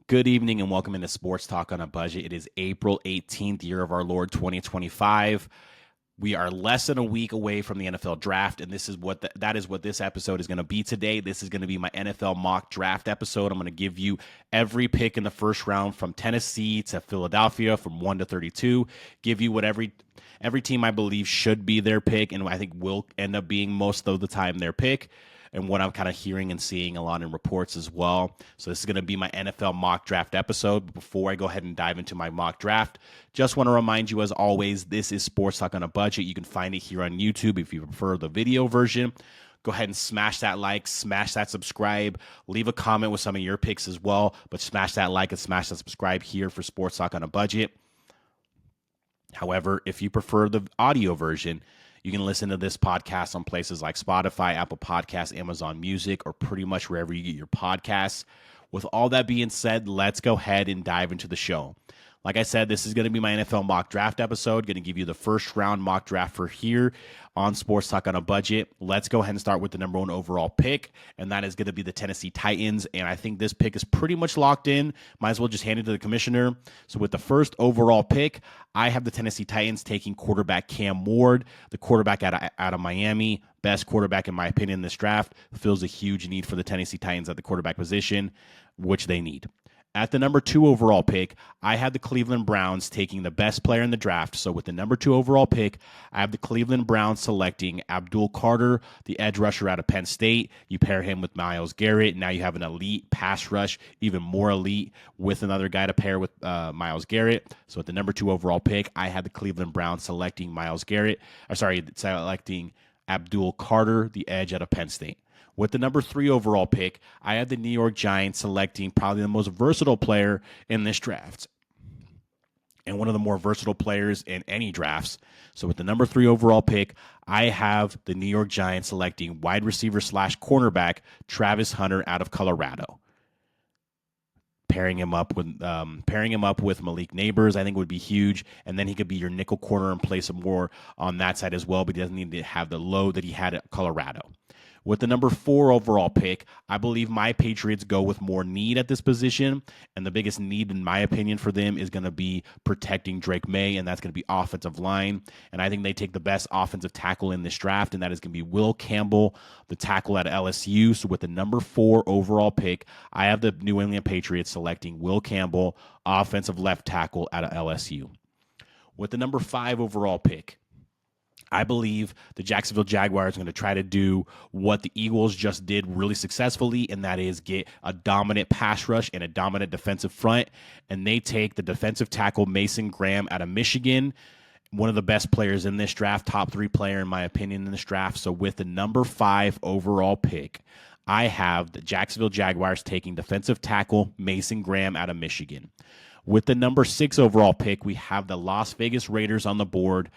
Good evening and welcome into Sports Talk on a Budget. It is April 18th, year of our Lord 2025. We are less than a week away from the NFL draft, and this is that is what this episode is going to be today. This is going to be my NFL mock draft episode. I'm going to give you every pick in the first round from Tennessee to Philadelphia, from 1 to 32. Give you what every team I believe should be their pick, and I think will end up being most of the time their pick, and what I'm kind of hearing and seeing a lot in reports as well. So this is going to be my NFL mock draft episode. But before I go ahead and dive into my mock draft, just want to remind you, as always, this is Sports Talk on a Budget. You can find it here on YouTube if you prefer the video version. Go ahead and smash that like, smash that subscribe, leave a comment with some of your picks as well, but smash that like and smash that subscribe here for Sports Talk on a Budget. However, if you prefer the audio version, you can listen to this podcast on places like Spotify, Apple Podcasts, Amazon Music, or pretty much wherever you get your podcasts. With all that being said, let's go ahead and dive into the show. Like I said, this is going to be my NFL mock draft episode. Going to give you the first round mock draft for here on Sports Talk on a Budget. Let's go ahead and start with the number 1 overall pick, and that is going to be the Tennessee Titans. And I think this pick is pretty much locked in. Might as well just hand it to the commissioner. So with the first overall pick, I have the Tennessee Titans taking quarterback Cam Ward, the quarterback out of Miami. Best quarterback, in my opinion, in this draft. Fills a huge need for the Tennessee Titans at the quarterback position, which they need. At the number 2 overall pick, I have the Cleveland Browns taking the best player in the draft. So with the number 2 overall pick, I have the Cleveland Browns selecting Abdul Carter, the edge rusher out of Penn State. You pair him with Myles Garrett. Now you have an elite pass rush, even more elite, with another guy to pair with Myles Garrett. So at the number 2 overall pick, I had the Cleveland Browns selecting selecting Abdul Carter, the edge out of Penn State. With the number 3 overall pick, I had the New York Giants selecting probably the most versatile player in this draft, and one of the more versatile players in any drafts. So with the number 3 overall pick, I have the New York Giants selecting wide receiver / cornerback Travis Hunter out of Colorado. Pairing him up with Malik Neighbors, I think, would be huge, and then he could be your nickel corner and play some more on that side as well, but he doesn't need to have the load that he had at Colorado. With the number 4 overall pick, I believe my Patriots go with more need at this position, and the biggest need, in my opinion, for them is going to be protecting Drake May, and that's going to be offensive line. And I think they take the best offensive tackle in this draft, and that is going to be Will Campbell, the tackle at LSU. So with the number 4 overall pick, I have the New England Patriots selecting Will Campbell, offensive left tackle out of LSU. With the number 5 overall pick, I believe the Jacksonville Jaguars are going to try to do what the Eagles just did really successfully, and that is get a dominant pass rush and a dominant defensive front. And they take the defensive tackle Mason Graham out of Michigan, one of the best players in this draft, top 3 player in my opinion in this draft. So with the number 5 overall pick, I have the Jacksonville Jaguars taking defensive tackle Mason Graham out of Michigan. With the number 6 overall pick, we have the Las Vegas Raiders on the board,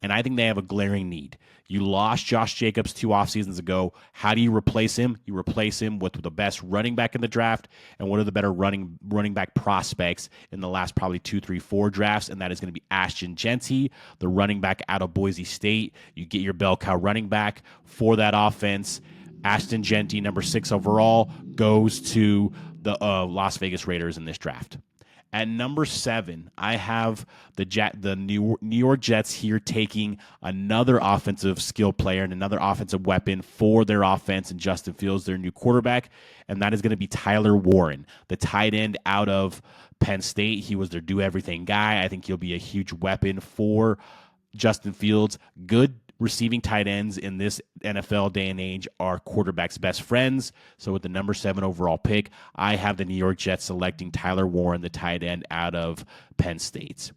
and I think they have a glaring need. You lost Josh Jacobs 2 off seasons ago. How do you replace him? You replace him with the best running back in the draft and one of the better running back prospects in the last probably 2, 3, 4 drafts, and that is going to be Ashton Jeanty, the running back out of Boise State. You get your bell cow running back for that offense. Ashton Jeanty, number 6 overall, goes to the Las Vegas Raiders in this draft. At number 7, I have the New York Jets here taking another offensive skill player and another offensive weapon for their offense, and Justin Fields, their new quarterback, and that is going to be Tyler Warren, the tight end out of Penn State. He was their do-everything guy. I think he'll be a huge weapon for Justin Fields. Good receiving tight ends in this NFL day and age are quarterbacks' best friends. So with the number 7 overall pick, I have the New York Jets selecting Tyler Warren, the tight end out of Penn State.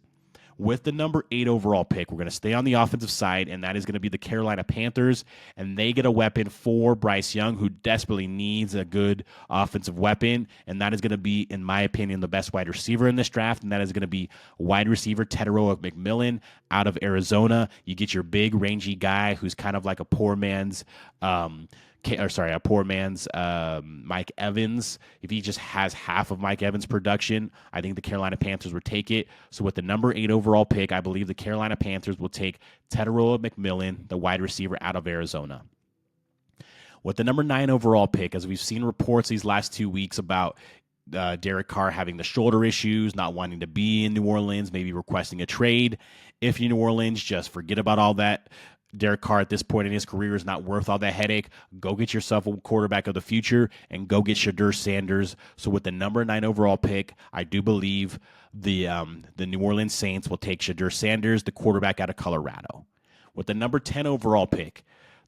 With the number 8 overall pick, we're going to stay on the offensive side, and that is going to be the Carolina Panthers, and they get a weapon for Bryce Young, who desperately needs a good offensive weapon, and that is going to be, in my opinion, the best wide receiver in this draft, and that is going to be wide receiver Tedero McMillan out of Arizona. You get your big, rangy guy who's kind of like a poor man's Mike Evans. If he just has half of Mike Evans' production, I think the Carolina Panthers would take it. So with the number 8 overall pick, I believe the Carolina Panthers will take Tedero McMillan, the wide receiver out of Arizona. With the number 9 overall pick, as we've seen reports these last 2 weeks about Derek Carr having the shoulder issues, not wanting to be in New Orleans, maybe requesting a trade. If you're New Orleans, just forget about all that. Derek Carr at this point in his career is not worth all that headache. Go get yourself a quarterback of the future and go get Shedeur Sanders. So with the number 9 overall pick, I do believe the New Orleans Saints will take Shedeur Sanders, the quarterback out of Colorado. With the number 10 overall pick,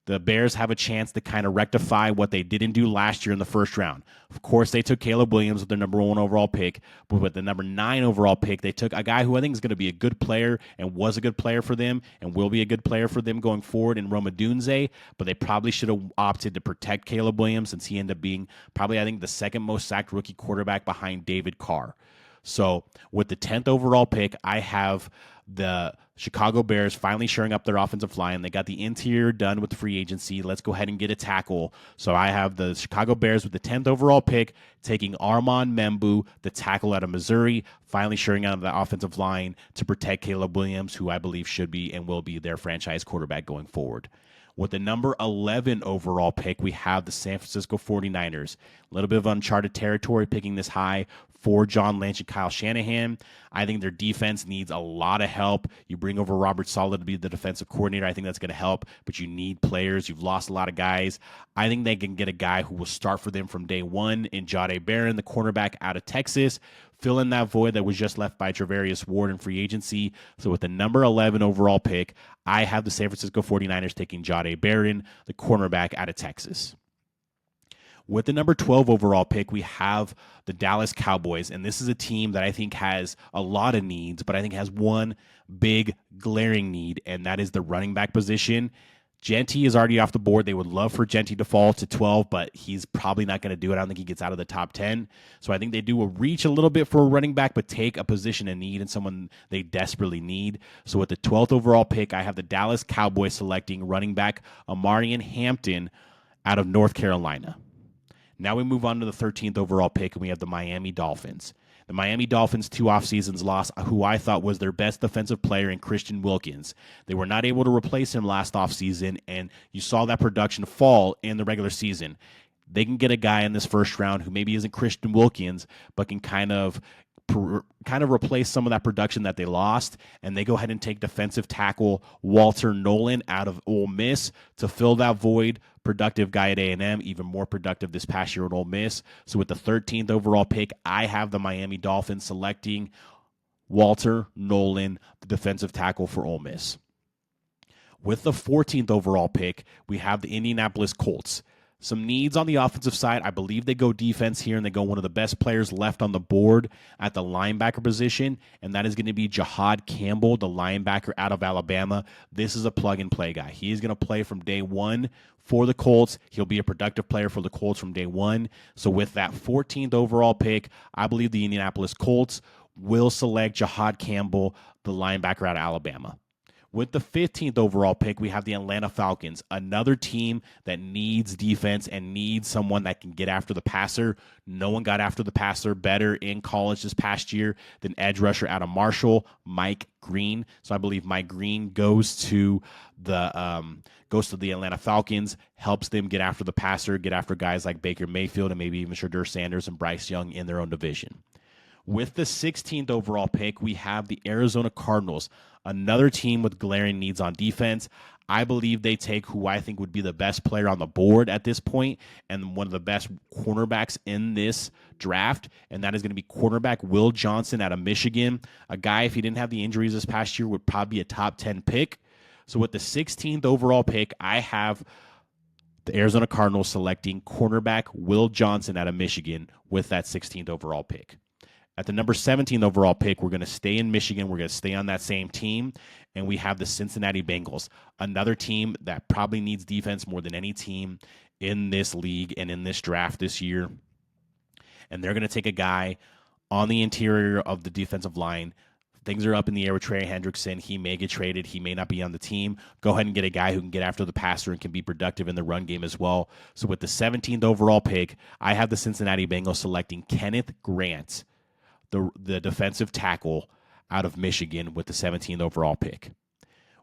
the Bears have a chance to kind of rectify what they didn't do last year in the first round. Of course, they took Caleb Williams with their number 1 overall pick, but with the number 9 overall pick, they took a guy who I think is going to be a good player and was a good player for them and will be a good player for them going forward in Rome Odunze, but they probably should have opted to protect Caleb Williams since he ended up being probably, I think, the second most sacked rookie quarterback behind David Carr. So with the 10th overall pick, I have the Chicago Bears finally shoring up their offensive line. They got the interior done with the free agency. Let's go ahead and get a tackle. So I have the Chicago Bears with the 10th overall pick taking Armand Membu, the tackle out of Missouri, finally shoring out the offensive line to protect Caleb Williams, who I believe should be and will be their franchise quarterback going forward. With the number 11 overall pick, we have the San Francisco 49ers. A little bit of uncharted territory picking this high for John Lynch and Kyle Shanahan. I think their defense needs a lot of help. You bring over Robert Saleh to be the defensive coordinator. I think that's going to help, but you need players. You've lost a lot of guys. I think they can get a guy who will start for them from day one in Dodier, the cornerback out of Texas, fill in that void that was just left by Travarius Ward in free agency. So with the number 11 overall pick, I have the San Francisco 49ers taking Dodier, the cornerback out of Texas. With the number 12 overall pick, we have the Dallas Cowboys, and this is a team that I think has a lot of needs, but I think has one big glaring need, and that is the running back position. Genty is already off the board. They would love for Genty to fall to 12, but he's probably not going to do it. I don't think he gets out of the top 10. So I think they do a reach a little bit for a running back, but take a position in need and someone they desperately need. So with the 12th overall pick, I have the Dallas Cowboys selecting running back Amarian Hampton out of North Carolina. Now we move on to the 13th overall pick, and we have the Miami Dolphins. The Miami Dolphins 2 off seasons lost who I thought was their best defensive player in Christian Wilkins. They were not able to replace him last offseason, and you saw that production fall in the regular season. They can get a guy in this first round who maybe isn't Christian Wilkins, but can kind of replace some of that production that they lost, and they go ahead and take defensive tackle Walter Nolan out of Ole Miss to fill that void. Productive guy at A&M, even more productive this past year at Ole Miss. So with the 13th overall pick, I have the Miami Dolphins selecting Walter Nolan, the defensive tackle for Ole Miss. With the 14th overall pick, we have the Indianapolis Colts. Some needs on the offensive side. I believe they go defense here, and they go one of the best players left on the board at the linebacker position, and that is going to be Jahad Campbell, the linebacker out of Alabama. This is a plug-and-play guy. He is going to play from day one for the Colts. He'll be a productive player for the Colts from day one. So with that 14th overall pick, I believe the Indianapolis Colts will select Jahad Campbell, the linebacker out of Alabama. With the 15th overall pick, we have the Atlanta Falcons, another team that needs defense and needs someone that can get after the passer. No one got after the passer better in college this past year than edge rusher out of Marshall, Mike Green. So I believe Mike Green goes to the Atlanta Falcons, helps them get after the passer, get after guys like Baker Mayfield and maybe even Shedeur Sanders and Bryce Young in their own division. With the 16th overall pick, we have the Arizona Cardinals, another team with glaring needs on defense. I believe they take who I think would be the best player on the board at this point and one of the best cornerbacks in this draft, and that is going to be cornerback Will Johnson out of Michigan, a guy, if he didn't have the injuries this past year, would probably be a top 10 pick. So with the 16th overall pick, I have the Arizona Cardinals selecting cornerback Will Johnson out of Michigan with that 16th overall pick. At the number 17 overall pick, we're going to stay in Michigan. We're going to stay on that same team, and we have the Cincinnati Bengals, another team that probably needs defense more than any team in this league and in this draft this year. And they're going to take a guy on the interior of the defensive line. Things are up in the air with Trey Hendrickson. He may get traded. He may not be on the team. Go ahead and get a guy who can get after the passer and can be productive in the run game as well. So with the 17th overall pick, I have the Cincinnati Bengals selecting Kenneth Grant, the defensive tackle out of Michigan with the 17th overall pick.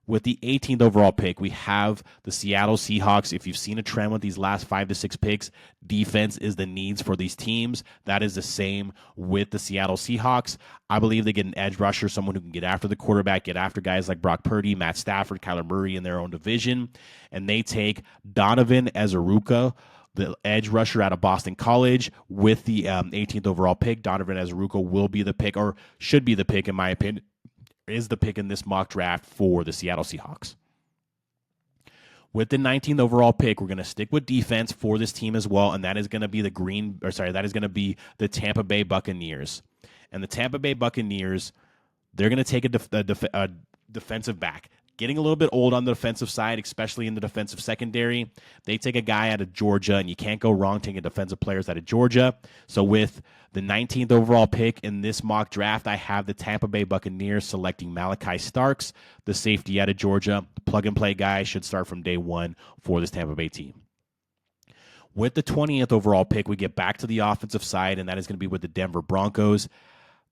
With the 18th overall pick, we have the Seattle Seahawks. If you've seen a trend with these last 5 to 6 picks, defense is the needs for these teams. That is the same with the Seattle Seahawks. I believe they get an edge rusher, someone who can get after the quarterback, get after guys like Brock Purdy, Matt Stafford, Kyler Murray in their own division. And they take Donovan Azuruka, the edge rusher out of Boston College, with the 18th overall pick. Donovan Azuruka will be the pick, or should be the pick, in my opinion, is the pick in this mock draft for the Seattle Seahawks. With the 19th overall pick, we're going to stick with defense for this team as well, and that is going to be the Tampa Bay Buccaneers. And the Tampa Bay Buccaneers, they're going to take a defensive back. Getting a little bit old on the defensive side, especially in the defensive secondary. They take a guy out of Georgia, and you can't go wrong taking defensive players out of Georgia. So with the 19th overall pick in this mock draft, I have the Tampa Bay Buccaneers selecting Malachi Starks, the safety out of Georgia. The plug-and-play guy should start from day one for this Tampa Bay team. With the 20th overall pick, we get back to the offensive side, and that is going to be with the Denver Broncos.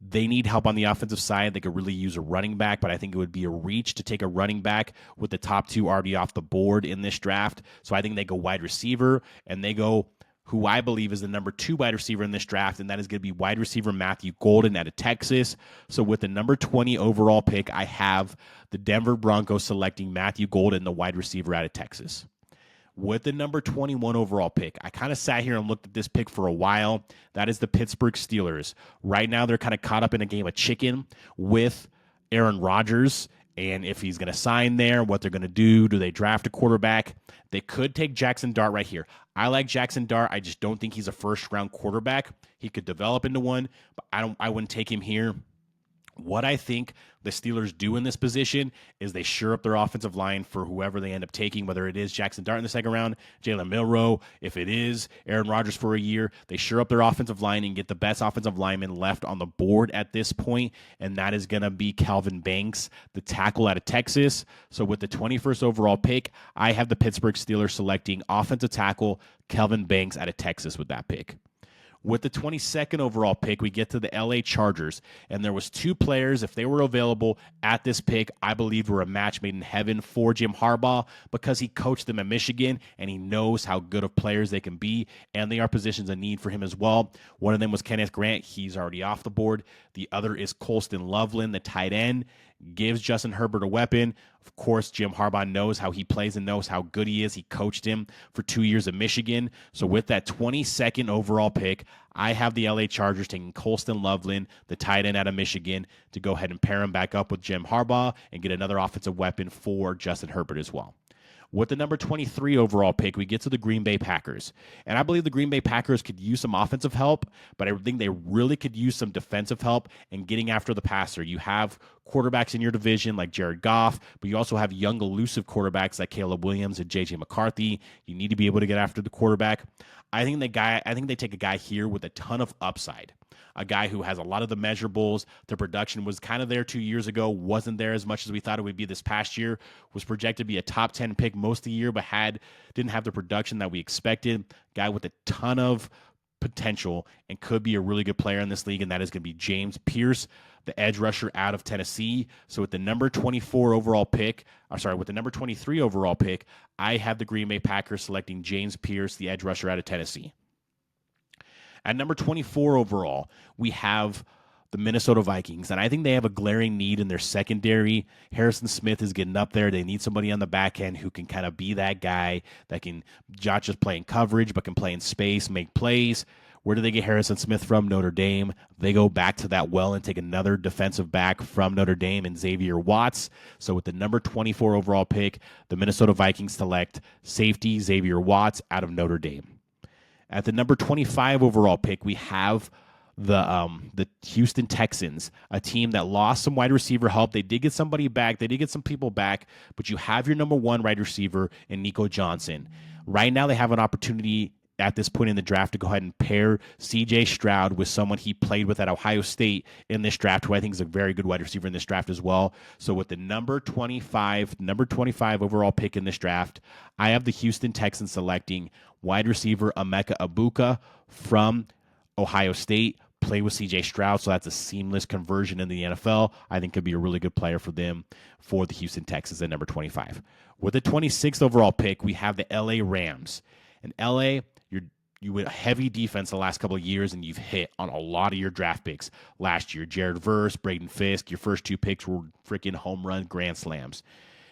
They need help on the offensive side. They could really use a running back, but I think it would be a reach to take a running back with the top 2 already off the board in this draft. So I think they go wide receiver, and they go who I believe is the number 2 wide receiver in this draft, and that is going to be wide receiver Matthew Golden out of Texas. So with the number 20 overall pick, I have the Denver Broncos selecting Matthew Golden, the wide receiver out of Texas. With the number 21 overall pick, I kind of sat here and looked at this pick for a while. That is the Pittsburgh Steelers. Right now, they're kind of caught up in a game of chicken with Aaron Rodgers, and if he's going to sign there, what they're going to do. Do they draft a quarterback? They could take Jackson Dart right here. I like Jackson Dart. I just don't think he's a first-round quarterback. He could develop into one, but I wouldn't take him here. What I think the Steelers do in this position is they shore up their offensive line for whoever they end up taking, whether it is Jackson Dart in the second round, Jalen Milroe, if it is Aaron Rodgers for a year. They shore up their offensive line and get the best offensive lineman left on the board at this point, and that is going to be Calvin Banks, the tackle out of Texas. So with the 21st overall pick, I have the Pittsburgh Steelers selecting offensive tackle Calvin Banks out of Texas with that pick. With the 22nd overall pick, we get to the LA Chargers, and there was 2 players, if they were available at this pick, I believe were a match made in heaven for Jim Harbaugh because he coached them at Michigan, and he knows how good of players they can be, and they are positions of need for him as well. One of them was Kenneth Grant. He's already off the board. The other is Colston Loveland, the tight end. Gives Justin Herbert a weapon. Of course, Jim Harbaugh knows how he plays and knows how good he is. He coached him for 2 years at Michigan. So with that 22nd overall pick, I have the LA Chargers taking Colston Loveland, the tight end out of Michigan, to go ahead and pair him back up with Jim Harbaugh and get another offensive weapon for Justin Herbert as well. With the number 23 overall pick, we get to the Green Bay Packers. And I believe the Green Bay Packers could use some offensive help, but I think they really could use some defensive help in getting after the passer. You have quarterbacks in your division like Jared Goff, but you also have young, elusive quarterbacks like Caleb Williams and J.J. McCarthy. You need to be able to get after the quarterback. I think they take a guy here with a ton of upside. A guy who has a lot of the measurables. The production was kind of there 2 years ago, wasn't there as much as we thought it would be this past year. Was projected to be a top 10 pick most of the year, but didn't have the production that we expected. Guy with a ton of potential and could be a really good player in this league, and that is going to be James Pierce, the edge rusher out of Tennessee. So with the number 24 overall pick, with the number 23 overall pick, I have the Green Bay Packers selecting James Pierce, the edge rusher out of Tennessee. At number 24 overall, we have the Minnesota Vikings, and I think they have a glaring need in their secondary. Harrison Smith is getting up there. They need somebody on the back end who can kind of be that guy that can not just play in coverage, but can play in space, make plays. Where do they get Harrison Smith from? Notre Dame. They go back to that well and take another defensive back from Notre Dame and Xavier Watts. So with the number 24 overall pick, the Minnesota Vikings select safety Xavier Watts out of Notre Dame. At the number 25 overall pick, we have the Houston Texans, a team that lost some wide receiver help. They did get somebody back. They did get some people back, but you have your number 1 wide receiver in Nico Johnson. Right now they have an opportunity at this point in the draft to go ahead and pair C.J. Stroud with someone he played with at Ohio State in this draft, who I think is a very good wide receiver in this draft as well. So with the number 25 overall pick in this draft, I have the Houston Texans selecting wide receiver Emeka Egbuka from Ohio State, Play with CJ Stroud, so that's a seamless conversion in the NFL. I think could be a really good player for them for the Houston Texans at number 25. With the 26th overall pick, we have the LA Rams. In LA, you went heavy defense the last couple of years, and you've hit on a lot of your draft picks last year. Jared Verse, Braden Fisk, your first 2 picks were freaking home run grand slams.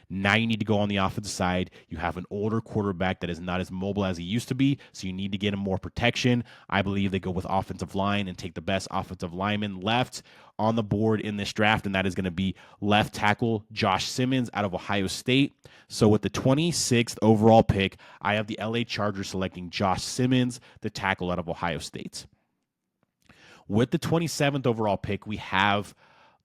Now you need to go on the offensive side. You have an older quarterback that is not as mobile as he used to be, so you need to get him more protection. I believe they go with offensive line and take the best offensive lineman left on the board in this draft, and that is going to be left tackle Josh Simmons out of Ohio State. So with the 26th overall pick, I have the LA Chargers selecting Josh Simmons, the tackle out of Ohio State. With the 27th overall pick, we have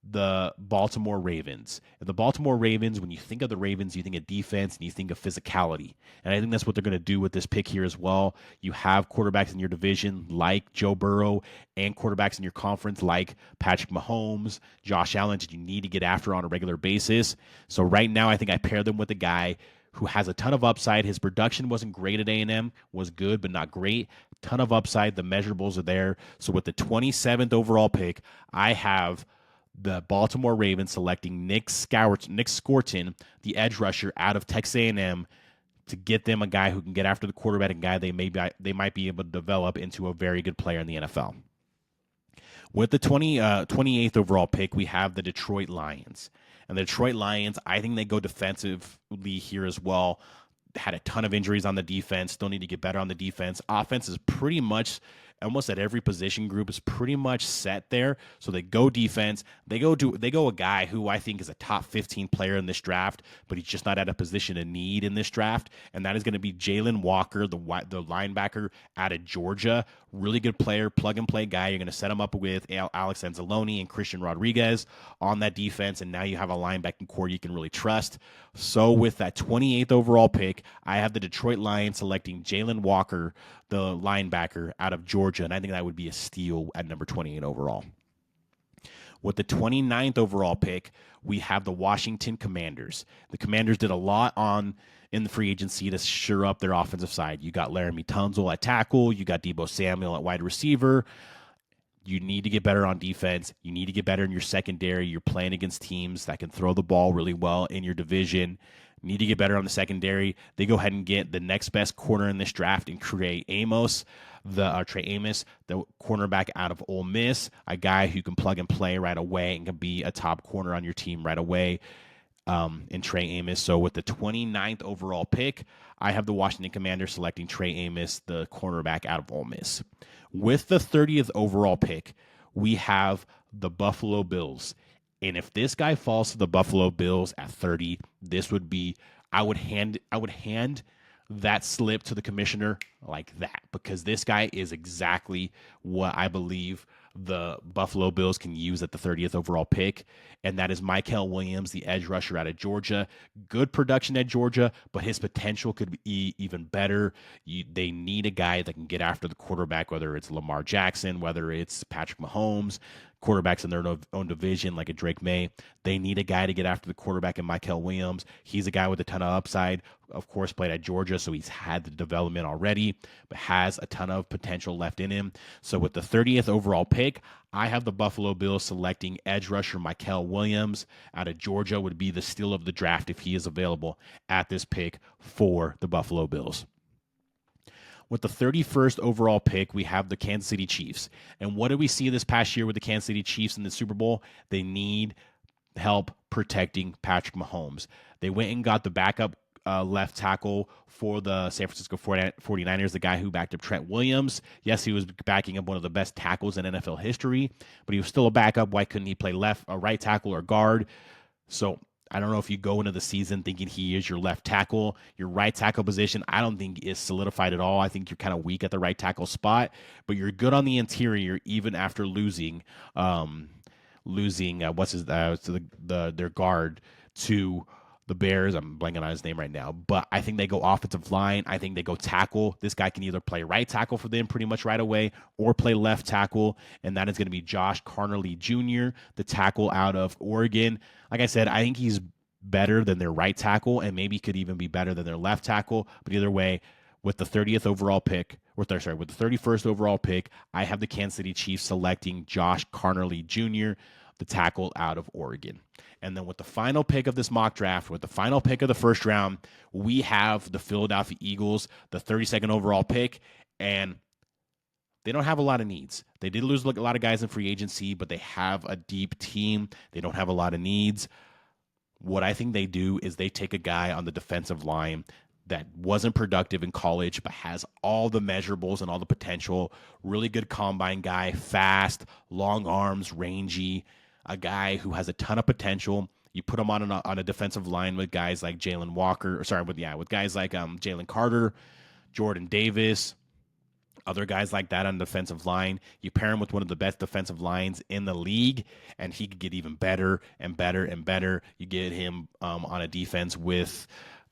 the Baltimore Ravens. And the Baltimore Ravens, when you think of the Ravens, you think of defense and you think of physicality. And I think that's what they're going to do with this pick here as well. You have quarterbacks in your division like Joe Burrow and quarterbacks in your conference like Patrick Mahomes, Josh Allen, that you need to get after on a regular basis. So right now, I think I pair them with a guy who has a ton of upside. His production wasn't great at A&M, was good, but not great. Ton of upside. The measurables are there. So with the 27th overall pick, I have the Baltimore Ravens selecting Nick Scorton, the edge rusher out of Texas A&M, to get them a guy who can get after the quarterback, a guy they might be able to develop into a very good player in the NFL. With the 28th overall pick, we have the Detroit Lions. And the Detroit Lions, I think they go defensively here as well. Had a ton of injuries on the defense. Still need to get better on the defense. Offense is pretty much almost at every position group is pretty much set there. So they go defense. They go a guy who I think is a top 15 player in this draft, but he's just not at a position of need in this draft, and that is going to be Jalen Walker, the linebacker out of Georgia. Really good player, plug-and-play guy. You're going to set him up with Alex Anzalone and Christian Rodriguez on that defense, and now you have a linebacking core you can really trust. So with that 28th overall pick, I have the Detroit Lions selecting Jalen Walker, the linebacker out of Georgia, and I think that would be a steal at number 28 overall. With the 29th overall pick, we have the Washington Commanders. The Commanders did a lot in the free agency to shore up their offensive side. You got Laramie Tunsil at tackle. You got Deebo Samuel at wide receiver. You need to get better on defense. You need to get better in your secondary. You're playing against teams that can throw the ball really well in your division. You need to get better on the secondary. They go ahead and get the next best corner in this draft and Trey Amos, the cornerback out of Ole Miss, a guy who can plug and play right away and can be a top corner on your team right away. In Trey Amos. So with the 29th overall pick, I have the Washington Commanders selecting Trey Amos, the cornerback out of Ole Miss. With the 30th overall pick, we have the Buffalo Bills. And if this guy falls to the Buffalo Bills at 30, this would be I would hand that slip to the commissioner like that, because this guy is exactly what I believe the Buffalo Bills can use at the 30th overall pick, and that is Mykel Williams, the edge rusher out of Georgia. Good production at Georgia, but his potential could be even better. They need a guy that can get after the quarterback, whether it's Lamar Jackson, whether it's Patrick Mahomes, quarterbacks in their own division like a Drake May. They need a guy to get after the quarterback in Mykel Williams. He's a guy with a ton of upside, of course, played at Georgia, so he's had the development already, but has a ton of potential left in him. So with the 30th overall pick, I have the Buffalo Bills selecting edge rusher Mykel Williams out of Georgia. Would be the steal of the draft if he is available at this pick for the Buffalo Bills. With the 31st overall pick, we have the Kansas City Chiefs. And what did we see this past year with the Kansas City Chiefs in the Super Bowl? They need help protecting Patrick Mahomes. They went and got the backup left tackle for the San Francisco 49ers, the guy who backed up Trent Williams. Yes, he was backing up one of the best tackles in NFL history, but he was still a backup. Why couldn't he play right tackle or guard? So I don't know if you go into the season thinking he is your left tackle. Your right tackle position, I don't think is solidified at all. I think you're kind of weak at the right tackle spot, but you're good on the interior even after losing their guard to the Bears. I'm blanking on his name right now, but I think they go offensive line. I think they go tackle. This guy can either play right tackle for them pretty much right away or play left tackle, and that is going to be Josh Carnerly Jr., the tackle out of Oregon. Like I said, I think he's better than their right tackle and maybe could even be better than their left tackle, but either way, with the 30th overall pick, with the 31st overall pick, I have the Kansas City Chiefs selecting Josh Carnerly Jr., the tackle out of Oregon. And then with the final pick of this mock draft, with the final pick of the first round, we have the Philadelphia Eagles, the 32nd overall pick, and they don't have a lot of needs. They did lose a lot of guys in free agency, but they have a deep team. They don't have a lot of needs. What I think they do is they take a guy on the defensive line that wasn't productive in college but has all the measurables and all the potential. Really good combine guy, fast, long arms, rangy, a guy who has a ton of potential. You put him on a defensive line with guys like Jalen Walker, with guys like Jalen Carter, Jordan Davis, other guys like that on the defensive line. You pair him with one of the best defensive lines in the league, and he could get even better and better and better. You get him on a defense with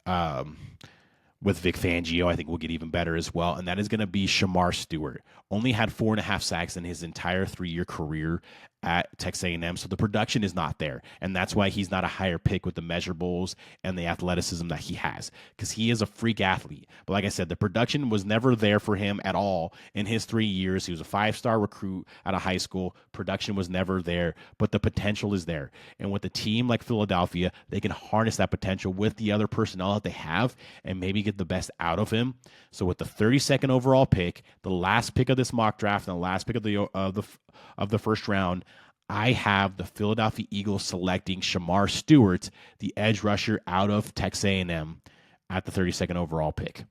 Vic Fangio. I think we'll get even better as well, and that is going to be Shamar Stewart. Only had 4.5 sacks in his entire 3-year career at Texas A&M, so the production is not there, and that's why he's not a higher pick with the measurables and the athleticism that he has, because he is a freak athlete. But like I said, the production was never there for him at all in his 3 years. He was a 5-star recruit out of high school. Production was never there, but the potential is there. And with a team like Philadelphia, they can harness that potential with the other personnel that they have and maybe get the best out of him. So with the 32nd overall pick, the last pick of this mock draft and the last pick of the first round, I have the Philadelphia Eagles selecting Shamar Stewart, the edge rusher out of Texas A&M, at the 32nd overall pick.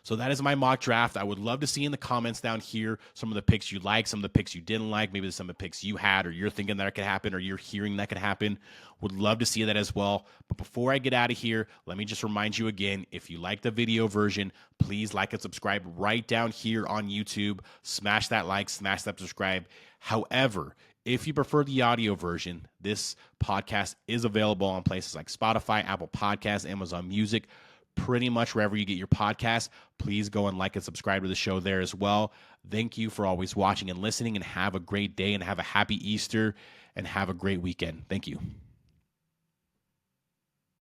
So that is my mock draft. I would love to see in the comments down here some of the picks you like, some of the picks you didn't like, maybe some of the picks you had or you're thinking that could happen or you're hearing that could happen. Would love to see that as well. But before I get out of here, let me just remind you again, if you like the video version, please like and subscribe right down here on YouTube. Smash that like, smash that subscribe. However, if you prefer the audio version, this podcast is available on places like Spotify, Apple Podcasts, Amazon Music, pretty much wherever you get your podcasts. Please go and like and subscribe to the show there as well. Thank you for always watching and listening, and have a great day and have a happy Easter and have a great weekend. Thank you.